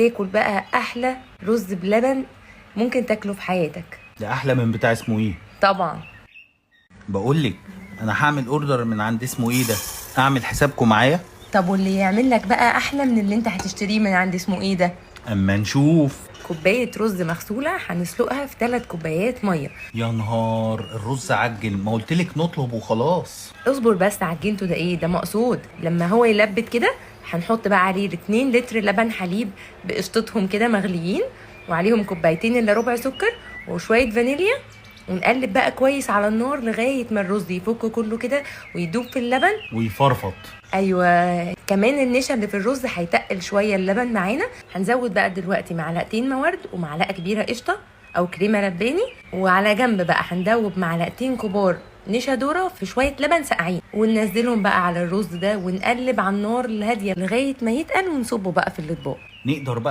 تاكل بقى احلى رز بلبن ممكن تاكله في حياتك. ده احلى من بتاع اسمه ايه؟ طبعا. بقولك انا هعمل اوردر من عند اسمه ايه ده، اعمل حسابكم معايا. طب واللي يعمل لك بقى احلى من اللي انت هتشتريه من عند اسمه ايه ده؟ اما نشوف. كوبايه رز مغسوله هنسلقها في 3 كوبايات ميه. يا نهار، الرز عجن، ما قلتلك نطلب وخلاص. اصبر بس، عجنته ده ايه ده مقصود. لما هو يلبت كده هنحط بقى عليه 2 لتر لبن حليب بقشطتهم كده مغليين، وعليهم كوبايتين الا ربع سكر وشويه فانيليا، ونقلب بقى كويس على النار لغايه ما الرز يفك كله كده ويدوب في اللبن ويفرفط. ايوه، كمان النشا اللي في الرز هيتقل شويه اللبن معانا. هنزود بقى دلوقتي معلقتين موارد ومعلقه كبيره قشطه او كريمه لباني، وعلى جنب بقى هندوب معلقتين كبار نشا ذره في شويه لبن ساقعين، وننزلهم بقى على الرز ده ونقلب على النار الهاديه لغايه ما يتقل، ونصبه بقى في الاطباق. نقدر بقى